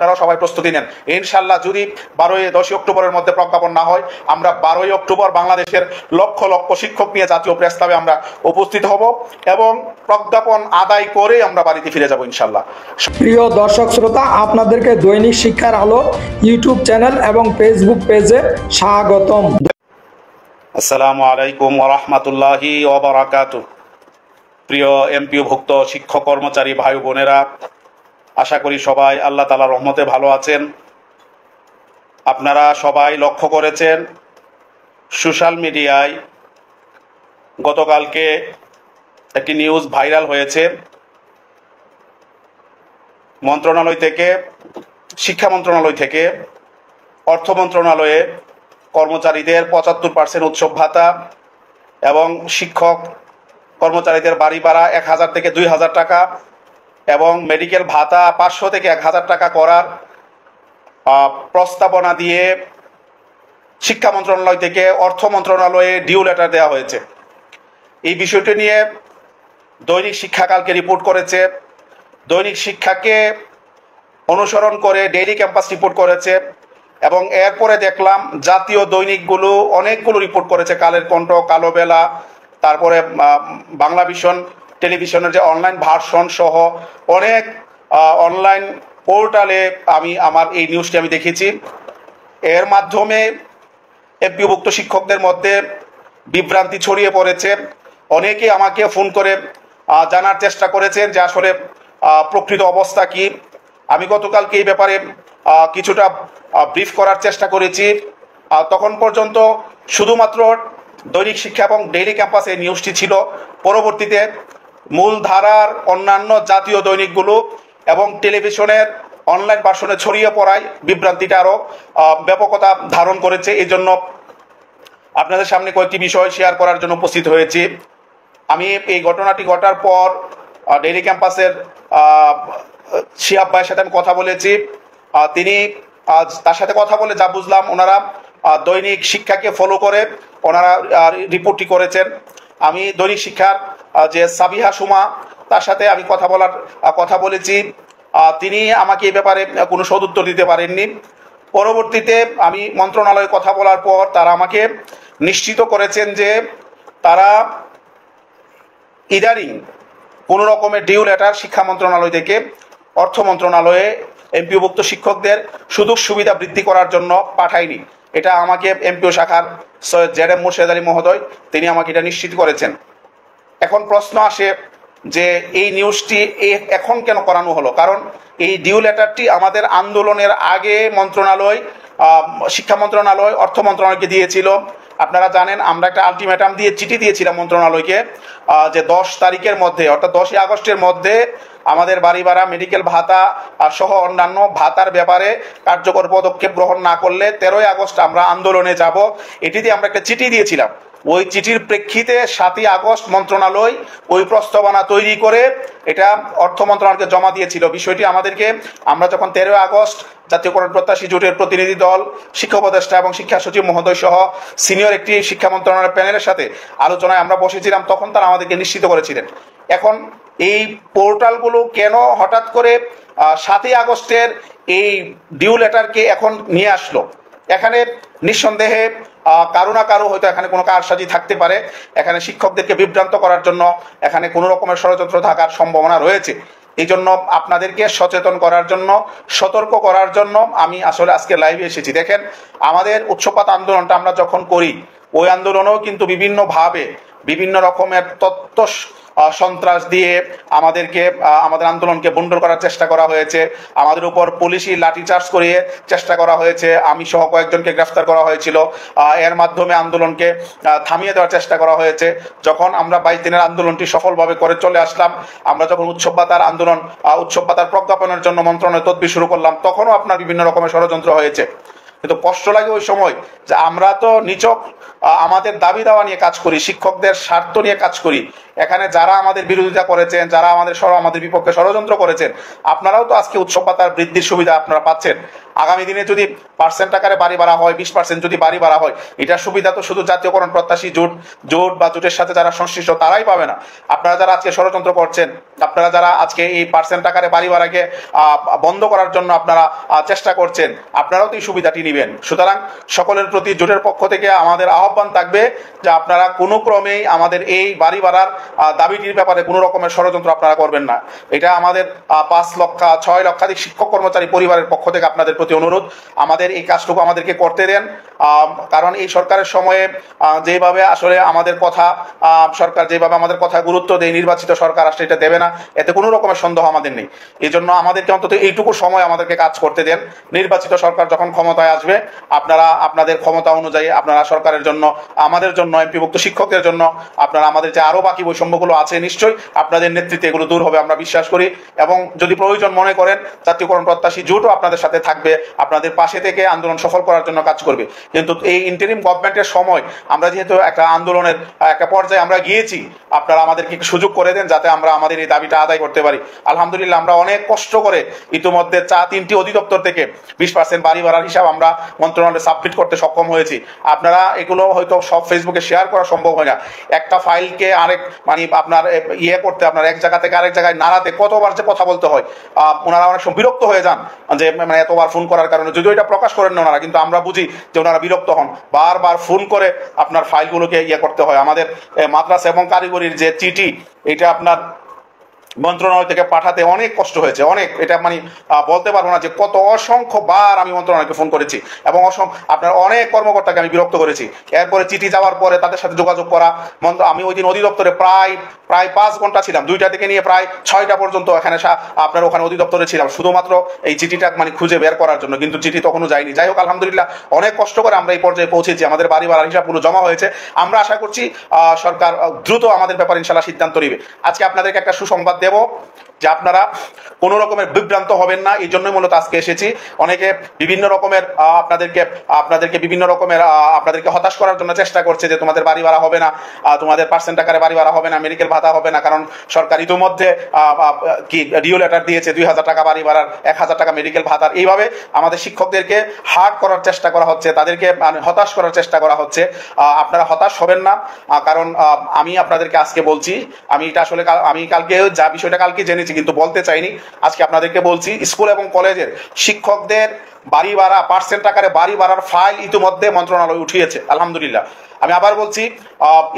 আপনারাও সবাই প্রস্তুতি নেন। ইনশাল্লাহ যদি 10ই অক্টোবরের মধ্যে প্রজ্ঞাপন না হয়, আমরা 12ই অক্টোবর বাংলাদেশের লক্ষ লক্ষ শিক্ষক নিয়ে জাতীয় প্রেস ক্লাবে আমরা উপস্থিত হব এবং প্রজ্ঞাপন আদায় করে আমরা বাড়িতে ফিরে যাব ইনশাল্লাহ। প্রিয় দর্শক শ্রোতা, আপনাদেরকে দৈনিক শিক্ষার আলো ইউটিউব চ্যানেল এবং ফেসবুক পেজে স্বাগতম। আসসালামু আলাইকুম ওয়া রাহমাতুল্লাহি ওয়া বারাকাতুহু। প্রিয় এমপিওভুক্ত শিক্ষক কর্মচারী ভাই বোনেরা, আশা করি সবাই আল্লাহ তাআলার রহমতে ভালো আছেন। আপনারা সবাই লক্ষ্য করেছেন সোশ্যাল মিডিয়ায় গতকালকে একটি নিউজ ভাইরাল হয়েছে। শিক্ষা মন্ত্রণালয় থেকে অর্থ মন্ত্রণালয়ে কর্মচারীদের 75% উৎসব ভাতা এবং শিক্ষক কর্মচারীদের বাড়ি ভাড়া 1000 থেকে 2000 টাকা এবং মেডিকেল ভাতা 500 থেকে 1000 টাকা করার প্রস্তাবনা দিয়ে শিক্ষা মন্ত্রণালয় থেকে অর্থ মন্ত্রণালয়ে ডিউ লেটার দেওয়া হয়েছে। এই বিষয়টি নিয়ে দৈনিক শিক্ষা কালকে রিপোর্ট করেছে। দৈনিক শিক্ষাকে অনুসরণ করে ডেইলি ক্যাম্পাস রিপোর্ট করেছে এবং এরপরে দেখলাম জাতীয় দৈনিকগুলো অনেকগুলো রিপোর্ট করেছে। কালের কণ্ঠ, কালো বেলা, তারপরে বাংলা ভিশন টেলিভিশনের যে অনলাইন ভার্সন সহ অনেক অনলাইন পোর্টালে আমার এই নিউজটি আমি দেখেছি। এর মাধ্যমে এমপিওভুক্ত শিক্ষকদের মধ্যে বিভ্রান্তি ছড়িয়ে পড়েছে। অনেকে আমাকে ফোন করে জানার চেষ্টা করেছেন যে আসলে প্রকৃত অবস্থা কি। আমি গতকালকে এই ব্যাপারে কিছুটা ব্রিফ করার চেষ্টা করেছি। তখন পর্যন্ত শুধুমাত্র দৈনিক শিক্ষা এবং ডেইলি ক্যাম্পাসে নিউজটি ছিল। পরবর্তীতে মূলধারার অন্যান্য জাতীয় দৈনিকগুলো এবং টেলিভিশনের অনলাইন ভার্সনে ছড়িয়ে পড়ায় বিভ্রান্তিটা আরও ব্যাপকতা ধারণ করেছে। এই জন্য আপনাদের সামনে কয়েকটি বিষয় শেয়ার করার জন্য উপস্থিত হয়েছি। আমি এই ঘটনাটি ঘটার পর ডেইলি ক্যাম্পাসের শিহাব ভাইয়ের সাথে আমি কথা বলেছি। তিনি তার সাথে কথা বলে যা বুঝলাম, ওনারা দৈনিক শিক্ষাকে ফলো করে ওনারা রিপোর্টটি করেছেন। আমি দৈনিক শিক্ষার যে সাবিহা সুমা, তার সাথে আমি কথা বলেছি। তিনি আমাকে এই ব্যাপারে কোনো সদুত্তর দিতে পারেননি। পরবর্তীতে আমি মন্ত্রণালয়ে কথা বলার পর তারা আমাকে নিশ্চিত করেছেন যে তারা ইদারিং কোনো রকমের ডিউ লেটার শিক্ষা মন্ত্রণালয় থেকে অর্থ মন্ত্রণালয়ে এমপিওভুক্ত শিক্ষকদের সুযোগ সুবিধা বৃদ্ধি করার জন্য পাঠায়নি। এটা আমাকে এমপিও শাখার সৈয়দ জেড.এম. মুর্শেদ আলী মহোদয় তিনি আমাকে এটা নিশ্চিত করেছেন। এখন প্রশ্ন আসে যে এই নিউজটি এখন কেন করানো হলো? কারণ এই ডিউ লেটারটি আমাদের আন্দোলনের আগে শিক্ষা মন্ত্রণালয় অর্থ মন্ত্রণালয়কে দিয়েছিল। আপনারা জানেন আমরা একটা আলটিমেটাম দিয়ে চিঠি দিয়েছিলাম মন্ত্রণালয়কে যে 10 তারিখের মধ্যে, অর্থাৎ 10ই আগস্টের মধ্যে আমাদের বাড়ি ভাড়া, মেডিকেল ভাতা সহ অন্যান্য ভাতার ব্যাপারে কার্যকর পদক্ষেপ গ্রহণ না করলে 13ই আগস্ট আমরা আন্দোলনে যাব। এটি দিয়ে আমরা একটা চিঠি দিয়েছিলাম। ওই চিঠির প্রেক্ষিতে 7ই আগস্ট মন্ত্রণালয় ওই প্রস্তাবনা তৈরি করে এটা অর্থ মন্ত্রণালয়কে জমা দিয়েছিল। বিষয়টি আমরা যখন 13ই আগস্ট জাতীয়করণ প্রত্যাশী জোটের প্রতিনিধি দল, শিক্ষা উপদেষ্টা এবং শিক্ষা সচিব মহোদয় সহ সিনিয়র একটি শিক্ষা মন্ত্রণালয়ের প্যানেলের সাথে আলোচনায় আমরা বসেছিলাম, তখন তারা আমাদেরকে নিশ্চিত করেছিলেন। এখন এই পোর্টালগুলো কেন হঠাৎ করে 7ই আগস্টের এই ডিউ লেটারকে এখন নিয়ে আসলো? এখানে নিঃসন্দেহে কারো না কারো হয়তো এখানে কোনো কারসাজি থাকতে পারে। এখানে শিক্ষকদেরকে বিভ্রান্ত করার জন্য এখানে কোনো রকমের ষড়যন্ত্র থাকার সম্ভাবনা রয়েছে। এই জন্য আপনাদেরকে সচেতন করার জন্য, সতর্ক করার জন্য আমি আসলে আজকে লাইভে এসেছি। দেখেন, আমাদের উচ্চপাত আন্দোলনটা আমরা যখন করি, ওই আন্দোলনেও কিন্তু বিভিন্ন রকমের তথ্য সন্ত্রাস দিয়ে আমাদের আন্দোলনকে বন্ডল করার চেষ্টা করা হয়েছে। আমাদের উপর পুলিশি লাঠিচার্জ করিয়ে চেষ্টা করা হয়েছে। আমি সহ কয়েকজনকে গ্রেফতার করা হয়েছিল। এর মাধ্যমে আন্দোলনকে থামিয়ে দেওয়ার চেষ্টা করা হয়েছে। যখন আমরা 22 দিনের আন্দোলনটি সফলভাবে করে চলে আসলাম, আমরা যখন উৎসব ভাতার প্রজ্ঞাপনের জন্য মন্ত্রণালয় তদবির শুরু করলাম, তখনও আপনার বিভিন্ন রকমের ষড়যন্ত্র হয়েছে। কিন্তু কষ্ট লাগে ওই সময় যে আমরা তো নিছক আমাদের দাবি দাওয়া নিয়ে কাজ করি, শিক্ষকদের স্বার্থ নিয়ে কাজ করি। এখানে যারা আমাদের বিরোধিতা করেছেন, যারা আমাদের বিপক্ষে ষড়যন্ত্র করেছেন, আপনারাও তো আজকে উৎসব ভাতার বৃদ্ধির সুবিধা আপনারা পাচ্ছেন। আগামী দিনে যদি পার্সেন্ট আকারে বাড়ি বাড়া হয়, 20% যদি বাড়ি বাড়া হয়, এটার সুবিধা তো শুধু জাতীয়করণ প্রত্যাশী জোট বা জোটের সাথে যারা সংশ্লিষ্ট তারাই পাবে না। আপনারা যারা আজকে ষড়যন্ত্র করছেন, আপনারা যারা আজকে এই পার্সেন্ট আকারে বাড়ি বাড়াকে বন্ধ করার জন্য আপনারা চেষ্টা করছেন, আপনারাও তো এই সুবিধাটি নেবেন। সুতরাং সকলের প্রতি জোটের পক্ষ থেকে আমাদের আহ্বান থাকবে যে আপনারা কোনো ক্রমেই আমাদের এই বাড়ি বাড়ার দাবিটির ব্যাপারে কোনো রকমের ষড়যন্ত্র আপনারা করবেন না। এটা আমাদের 5 লক্ষাধিক শিক্ষক কর্মচারী পরিবারের পক্ষ থেকে আপনাদের প্রতি অনুরোধ, আমাদের এই কাজটুকু আমাদেরকে করতে দেন। কারণ এই সরকারের সময়ে যেভাবে আসলে আমাদের কথা সরকার যেভাবে আমাদের কথা গুরুত্ব দেয়, নির্বাচিত সরকার আসলে এটা দেবে না, এতে কোনো রকমের সন্দেহ আমাদের নেই। এই জন্য আমাদেরকে অন্তত এইটুকু সময় আমাদেরকে কাজ করতে দেন। নির্বাচিত সরকার যখন ক্ষমতায় আসবে, আপনারা আপনাদের ক্ষমতা অনুযায়ী আপনারা সরকারের জন্য, আমাদের জন্য, এমপিভুক্ত শিক্ষকদের জন্য আপনারা আমাদের যে আরো বাকি বৈষম্যগুলো আছে নিশ্চয়ই আপনাদের নেতৃত্বে এগুলো দূর হবে আমরা বিশ্বাস করি। এবং যদি প্রয়োজন মনে করেন জাতীয়করণ প্রত্যাশী জোটও আপনাদের সাথে থাকবে, আপনাদের পাশে থেকে আন্দোলন সফল করার জন্য কাজ করবে। কিন্তু এই ইন্টারিম গভর্নমেন্টের সময় আমরা যেহেতু একটা আন্দোলনের একটা পর্যায়ে আমরা গিয়েছি, আপনারা আমাদেরকে একটু সুযোগ করে দেন যাতে আমরা আমাদের এই দাবিটা আদায় করতে পারি। আলহামদুলিল্লাহ আমরা অনেক কষ্ট করে ইতিমধ্যে 3টি অধিদপ্তর থেকে 20% বাড়ি বাড়ার হিসাব আমরা মন্ত্রণালয়ে সাবমিট করতে সক্ষম হয়েছি। আপনারা এগুলো হয়তো সব ফেসবুকে শেয়ার করা সম্ভব হয় না। একটা ফাইলকে আরেক মানে আপনার করতে, আপনার এক জায়গা থেকে আরেক জায়গায় নাড়াতে কতবার যে কথা বলতে হয়, ওনারা অনেক সময় বিরক্ত হয়ে যান যে মানে এতবার ফোন করার কারণে, যদিও এটা প্রকাশ করেন না ওনারা, কিন্তু আমরা বুঝি যে ওনারা বিরক্ত হন। বারবার ফোন করে আপনার ফাইলগুলোকে করতে হয়। আমাদের মাদ্রাসা এবং কারিগরির যে চিঠি, এটা আপনার মন্ত্রণালয় থেকে পাঠাতে অনেক কষ্ট হয়েছে, অনেক, এটা মানে বলতে পারবো না যে কত অসংখ্য বার আমি মন্ত্রণালয়কে ফোন করেছি এবং আপনার অনেক কর্মকর্তাকে আমি বিরক্ত করেছি। এরপরে চিঠি যাওয়ার পরে তাদের সাথে যোগাযোগ করা, আমি ওই দিন অধিদপ্তরে প্রায় 5 ঘন্টা ছিলাম, 2টা থেকে নিয়ে প্রায় 6টা পর্যন্ত এখানে আপনার ওখানে অধিদপ্তরে ছিলাম শুধুমাত্র এই চিঠিটা মানে খুঁজে বের করার জন্য, কিন্তু চিঠি তখনও যায়নি। যাই হোক আলহামদুলিল্লাহ অনেক কষ্ট করে আমরা এই পর্যায়ে পৌঁছেছি, আমাদের বাড়ি বাড়ার হিসাবগুলো জমা হয়েছে। আমরা আশা করছি সরকার দ্রুত আমাদের ব্যাপারে ইনশাল্লাহ সিদ্ধান্ত নেবে। আজকে আপনাদেরকে একটা সুসংবাদ দেব যে আপনারা কোনো রকমের বিভ্রান্ত হবেন না, এই জন্যই মূলত আজকে এসেছি। অনেকে বিভিন্ন রকমের আপনাদেরকে বিভিন্ন রকমের আপনাদেরকে হতাশ করার জন্য চেষ্টা করছে যে তোমাদের বাড়ি ভাড়া হবে না, তোমাদের পার্সেন্ট আকারে বাড়ি ভাড়া হবে না, মেডিকেল ভাতা হবে না, কারণ সরকার ইতিমধ্যে ডিও লেটার দিয়েছে 2000 টাকা বাড়ি ভাড়ার, 1000 টাকা মেডিকেল ভাতার। এইভাবে আমাদের শিক্ষকদেরকে হার্ড করার চেষ্টা করা হচ্ছে, তাদেরকে হতাশ করার চেষ্টা করা হচ্ছে। আপনারা হতাশ হবেন না, কারণ আমি আপনাদেরকে আজকে বলছি, আমি এটা আসলে আমি কালকে যা বিষয়টা কালকে জেনেছি কিন্তু বলতে চাইনি, আজকে আপনাদেরকে বলছি। স্কুল এবং কলেজের শিক্ষকদের বাড়ি ভাড়া পার্সেন্ট আকারে বাড়ি ভাড়ার ফাইল ইতিমধ্যে মন্ত্রণালয় উঠিয়েছে আলহামদুলিল্লাহ। আমি আবার বলছি,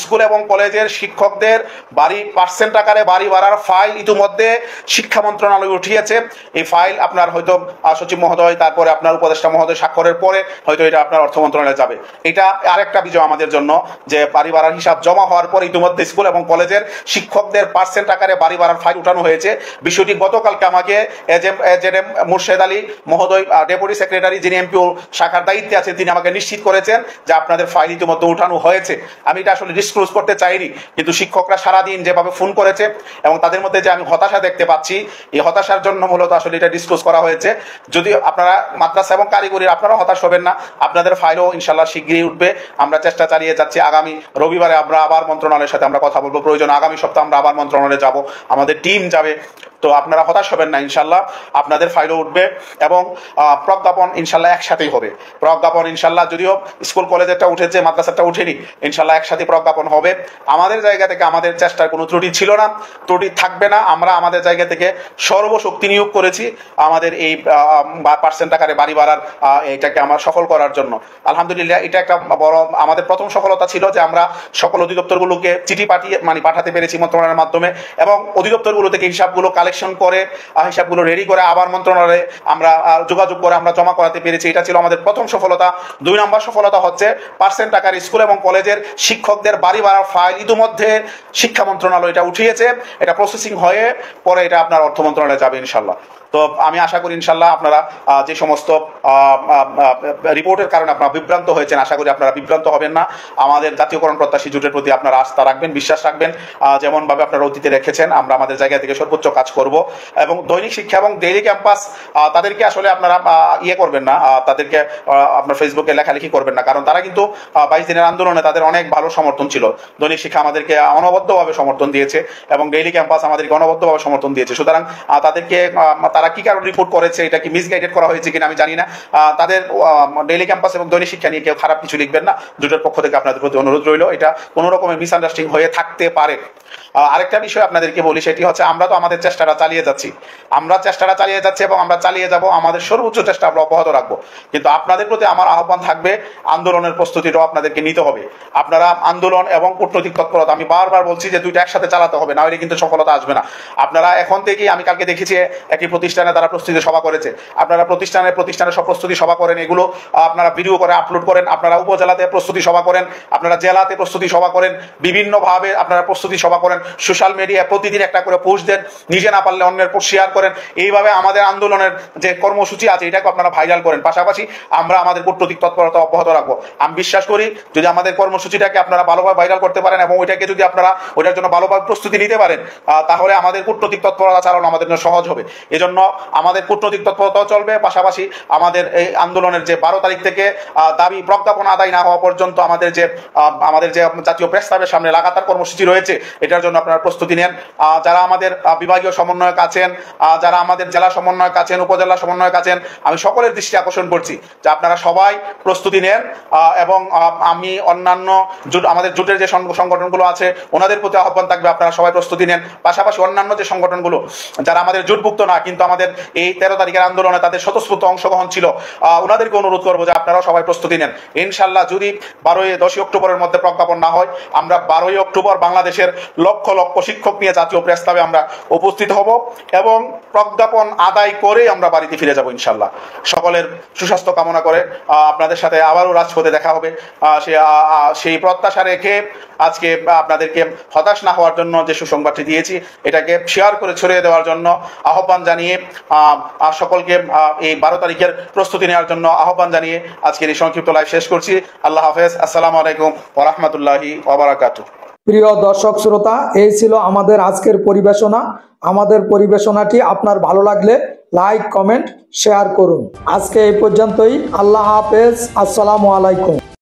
স্কুল এবং কলেজের শিক্ষকদের পার্সেন্ট আকারে বাড়ি ভাড়ার ফাইল ইতিমধ্যে শিক্ষা মন্ত্রণালয় উঠিয়েছে। এই ফাইল আপনার হয়তো সচিব মহোদয়, তারপরে আপনার উপদেষ্টা মহোদয় স্বাক্ষরের পরে হয়তো এটা আপনার অর্থ মন্ত্রণালয়ে যাবে। এটা আরেকটা বিজয় আমাদের জন্য যে বাড়ি ভাড়ার হিসাব জমা হওয়ার পর ইতিমধ্যে স্কুল এবং কলেজের শিক্ষকদের পার্সেন্ট আকারে বাড়ি ভাড়ার ফাইল উঠানো হয়েছে। বিষয়টি গতকালকে আমাকে এজেএম মুর্শেদ আলী মহোদয়, ডেপুটি সেক্রেটারি যিনি এমপিও শাখার দায়িত্বে আছেন, তিনি আমাকে নিশ্চিত করেছেন যে আপনাদের ফাইল ইতিমধ্যে উঠানো হয়েছে। আমি এটা আসলে ডিসক্লোজ করতে চাইনি, কিন্তু শিক্ষকরা সারাদিন যেভাবে ফোন করেছে এবং তাদের মধ্যে যে আমি হতাশা দেখতে পাচ্ছি, এই হতাশার জন্য মূলত আসলে এটা ডিসক্লোজ করা হয়েছে। যদি আপনারা মাদ্রাসা এবং কারিগরির আপনারা হতাশ হবেন না, আপনাদের ফাইলও ইনশাল্লাহ শীঘ্রই উঠবে। আমরা চেষ্টা চালিয়ে যাচ্ছি। আগামী রবিবারে আমরা আবার মন্ত্রণালয়ের সাথে আমরা কথা বলবো, প্রয়োজন আগামী সপ্তাহে আমরা আবার মন্ত্রণালয়ে যাব, আমাদের টিম যাবে। তো আপনারা হতাশ হবেন না, ইনশাল্লাহ আপনাদের ফাইলও উঠবে এবং প্রজ্ঞাপন ইনশাল্লাহ একসাথেই হবে। প্রজ্ঞাপন ইনশাল্লাহ যদিও স্কুল কলেজেরটা উঠেছে, মাদ্রাসাটা উঠেনি, ইনশাল্লাহ একসাথে প্রজ্ঞাপন হবে। আমাদের জায়গা থেকে আমাদের চেষ্টার কোনো ত্রুটি ছিল না, ত্রুটি থাকবে না। আমরা আমাদের জায়গা থেকে সর্বশক্তি নিয়োগ করেছি আমাদের এই পার্সেন্ট আকারে বাড়ি ভাড়ার এটাকে আমরা সফল করার জন্য। আলহামদুলিল্লাহ এটা একটা বড় আমাদের প্রথম সফলতা ছিল যে আমরা সকল অধিদপ্তরগুলোকে চিঠি পাঠাতে পেরেছি মন্ত্রণালয়ের মাধ্যমে, এবং অধিদপ্তরগুলো থেকে হিসাবগুলো কালেকশন করে হিসাবগুলো রেডি করে আবার মন্ত্রণালয়ে আমরা যোগাযোগ করে আমরা জমা করাতে পেরেছি। এটা ছিল আমাদের প্রথম সফলতা। 2 নম্বর সফলতা হচ্ছে পার্সেন্ট আকারে স্কুল এবং কলেজের শিক্ষকদের বাড়ি ভাড়ার ফাইল ইতিমধ্যে শিক্ষা মন্ত্রণালয় এটা উঠিয়েছে, এটা প্রসেসিং হয়ে পরে এটা আপনার অর্থ মন্ত্রণালয়ে যাবে ইনশাল্লাহ। তো আমি আশা করি ইনশাল্লাহ আপনারা যে সমস্ত রিপোর্টের কারণে আপনারা বিভ্রান্ত হয়েছেন, আশা করি আপনারা বিভ্রান্ত হবেন না। আমাদের জাতীয়করণ প্রত্যাশী জোটের প্রতি আপনারা আস্থা রাখবেন, বিশ্বাস রাখবেন, যেমনভাবে আপনারা অতীতে রেখেছেন। আমরা আমাদের জায়গা থেকে সর্বোচ্চ কাজ করব এবং দৈনিক শিক্ষা এবং ডেইলি ক্যাম্পাস তাদেরকে আসলে আপনারা করবেন না, তাদেরকে আপনার ফেসবুকে লেখালেখি করবেন না, কারণ তারা কিন্তু 22 দিনের আন্দোলনে তাদের অনেক ভালো সমর্থন ছিল। দৈনিক শিক্ষা আমাদেরকে অনবদ্যভাবে সমর্থন দিয়েছে এবং ডেইলি ক্যাম্পাস আমাদেরকে অনবদ্যভাবে সমর্থন দিয়েছে। সুতরাং তারা কি কারণে রিপোর্ট করেছে, এটা কি মিসগাইডেড করা হয়েছে কিনা আমি জানি না। তাদের ডেইলি ক্যাম্পাস এবং দৈনিক শিক্ষা নিয়ে কেউ খারাপ কিছু লিখবেন না, জোটের পক্ষ থেকে আপনাদের প্রতি অনুরোধ রইল, এটা কোনো রকমের মিসআন্ডারস্ট্যান্ডিং হয়ে থাকতে পারে। আরেকটা বিষয় আপনাদেরকে বলি, সেটি হচ্ছে আমরা তো আমাদের চেষ্টাটা চালিয়ে যাচ্ছি, এবং আমরা চালিয়ে যাব, আমাদের সর্বোচ্চ চেষ্টা আমরা অব্যাহত রাখবো। কিন্তু আপনাদের প্রতি আমার আহ্বান থাকবে, আন্দোলনের প্রস্তুতিটাও আপনাদেরকে নিতে হবে। আপনারা আন্দোলন এবং কূটনৈতিক তৎপরতা, আমি বারবার বলছি যে দুইটা একসাথে চালাতে হবে, না হলে কিন্তু সফলতা আসবে না। আপনারা এখন থেকেই, আমি কালকে দেখেছি একটি প্রতিষ্ঠানে তারা প্রস্তুতি সভা করেছে, আপনারা প্রতিষ্ঠানে সব প্রস্তুতি সভা করেন, এগুলো আপনারা ভিডিও করে আপলোড করেন, আপনারা উপজেলাতে প্রস্তুতি সভা করেন, আপনারা জেলাতে প্রস্তুতি সভা করেন, বিভিন্নভাবে আপনারা প্রস্তুতি সভা করেন, সোশ্যাল মিডিয়ায় প্রতিদিন একটা করে পোস্ট দেন, নিজে না পারলে অন্যের পোস্ট শেয়ার করেন। এইভাবে আমাদের আন্দোলনের যে কর্মসূচি আছে এটাকে আপনারা ভাইরাল করেন। পাশাপাশি আমরা আমাদের কূটনৈতিক তৎপরতা অব্যাহত রাখবো। আমি বিশ্বাস করি যদি আমাদের কর্মসূচিটাকে আপনারা ভালোভাবে ভাইরাল করতে পারেন এবং ওইটাকে যদি আপনারা ওইটার জন্য ভালোভাবে প্রস্তুতি নিতে পারেন, তাহলে আমাদের কূটনৈতিক তৎপরতা চালানো আমাদের জন্য সহজ হবে। এজন্য আমাদের কূটনৈতিক তৎপরতাও চলবে, পাশাপাশি আমাদের এই আন্দোলনের যে 12 তারিখ থেকে দাবি প্রজ্ঞাপন আদায় না হওয়া পর্যন্ত আমাদের যে জাতীয় প্রেস ক্লাবের সামনে লাগাতার কর্মসূচি রয়েছে, এটার জন্য আপনারা প্রস্তুতি নেন। যারা আমাদের বিভাগীয় সমন্বয়ক আছেন, যারা আমাদের জেলা সমন্বয়ক আছেন, উপজেলা সমন্বয়ক আছেন, আমি সকলের দৃষ্টি আকর্ষণ করছি যে আপনারা সবাই প্রস্তুতি নেন। এবং আমি অন্যান্য আমাদের জোটের যে সংগঠনগুলো আছে ওনাদের প্রতি আহ্বান থাকবে আপনারা সবাই প্রস্তুতি নেন। পাশাপাশি অন্যান্য যে সংগঠনগুলো যারা আমাদের জোটভুক্ত না কিন্তু আমাদের এই 13 তারিখের আন্দোলনে তাদের স্বতঃস্ফূর্ত অংশগ্রহণ ছিল, ওনাদেরকে অনুরোধ করবো যে আপনারাও সবাই প্রস্তুতি নেন। ইনশাল্লাহ যদি 10ই অক্টোবরের মধ্যে প্রজ্ঞাপন না হয়, আমরা 12ই অক্টোবর বাংলাদেশের লক্ষ লক্ষ শিক্ষক নিয়ে জাতীয় প্রেস ক্লাবে আমরা উপস্থিত হব এবং প্রজ্ঞাপন আদায় করে আমরা বাড়িতে ফিরে যাব ইনশাল্লাহ। সকলের সুস্বাস্থ্য কামনা করে আপনাদের সাথে আবারও রাজপথে দেখা হবে সেই প্রত্যাশা রেখে আজকে আপনাদেরকে হতাশ না হওয়ার জন্য যে সুসংবাদটি দিয়েছি এটাকে শেয়ার করে ছড়িয়ে দেওয়ার জন্য আহ্বান জানিয়ে সকলকে এই 12 তারিখের প্রস্তুতি নেওয়ার জন্য আহ্বান জানিয়ে আজকের এই সংক্ষিপ্ত লাইভ শেষ করছি। আল্লাহ হাফেজ। আসসালামু আলাইকুম ওয়া রাহমাতুল্লাহি ওয়া বারাকাতুহু। প্রিয় দর্শক শ্রোতা, এই ছিল আমাদের আজকের পরিবেশনা। আমাদের পরিবেশনাটি আপনার ভালো লাগলে লাইক, কমেন্ট, শেয়ার করুন। আজকে এই পর্যন্তই। আল্লাহ হাফেজ। আসসালামু আলাইকুম।